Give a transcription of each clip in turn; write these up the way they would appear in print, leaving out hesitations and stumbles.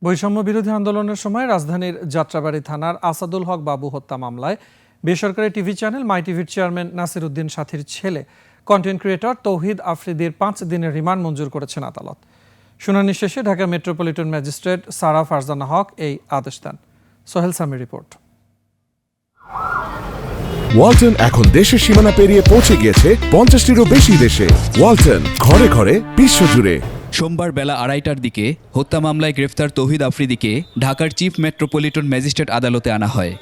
বৈষম্য বিরোধী আন্দোলনের সময় রাজধানীর যাত্রাবাড়ী থানার আসাদুল হক বাবু হত্যা মামলায় বেসরকারি টিভি চ্যানেল মাই টিভির চেয়ারম্যান নাসির উদ্দিন সাথীর ছেলে কন্টেন্ট ক্রিয়েটর তৌহিদ আফ্রিদির 5 দিনের রিমান্ড মঞ্জুর করেছেন আদালত। শুনানি শেষে ঢাকা মেট্রোপলিটন ম্যাজিস্ট্রেট সারা ফারজানা হক এই আদেশ দেন। সোহেল সামির রিপোর্ট। ওয়ালটন এখন দেশের সীমানা পেরিয়ে পৌঁছে গিয়েছে 50টিরও বেশি দেশে। ওয়ালটন, ঘরে ঘরে বিশ্বজুড়ে। সোমবার বেলা 2:30টার দিকে হত্যা মামলায় গ্রেফতার তৌহিদ আফ্রিদিকে ঢাকার চিফ মেট্রোপলিটন ম্যাজিস্ট্রেট আদালতে আনা হয়।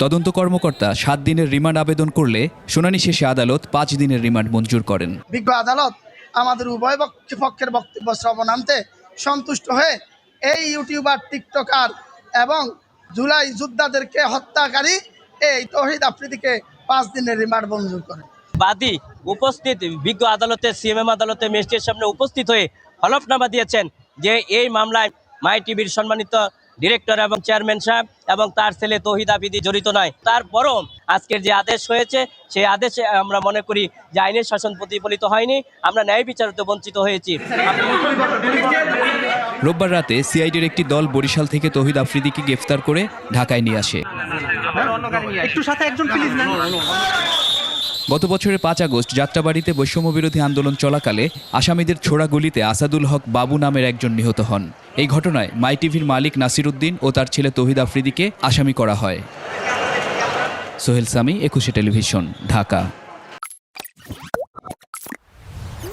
তদন্ত কর্মকর্তা 7 দিনের রিমান্ড আবেদন করলে শুনানি শেষে আদালত 5 দিনের রিমান্ড মঞ্জুর করেন। বিজ্ঞ আদালত আমাদের উভয় পক্ষের বক্তব্য শ্রবণান্তে সন্তুষ্ট হয়ে এই ইউটিউবার, টিকটকার এবং জুলাই যোদ্ধাদেরকে হত্যাকারী এই তৌহিদ আফ্রিদিকে 5 দিনের রিমান্ড মঞ্জুর করেন। বাদী উপস্থিত বিজ্ঞ আদালতে সিএমএম আদালতে ম্যাজিস্ট্রেটের সামনে উপস্থিত হয়ে হলফনামা দিয়েছেন যে এই মামলায় মাই টিভির সম্মানিত ডিরেক্টর এবং চেয়ারম্যান সাহেব এবং তার ছেলে তৌহিদ আফ্রিদি জড়িত নয়। তারপরও আজকের যে আদেশ হয়েছে সেই আদেশে আমরা মনে করি যে আইনের শাসন প্রতিফলিত হয়নি, আমরা ন্যায় বিচার হতে বঞ্চিত হয়েছি। রোববার রাতে সিআইডির একটি দল বরিশাল থেকে তৌহিদ আফ্রিদিকে গ্রেফতার করে ঢাকায় নিয়ে আসে। গত বছরের 5 আগস্ট যাত্রাবাড়ীতে বৈষম্য বিরোধী আন্দোলন চলাকালে আসামিদের ছোড়া গুলিতে আসাদুল হক বাবু নামের একজন নিহত হন। এই ঘটনায় মাই টিভির মালিক নাসির উদ্দিন ও তার ছেলে তৌহিদ আফ্রিদিকে আসামি করা হয়। সোহেল সামি, 21 টেলিভিশন, ঢাকা।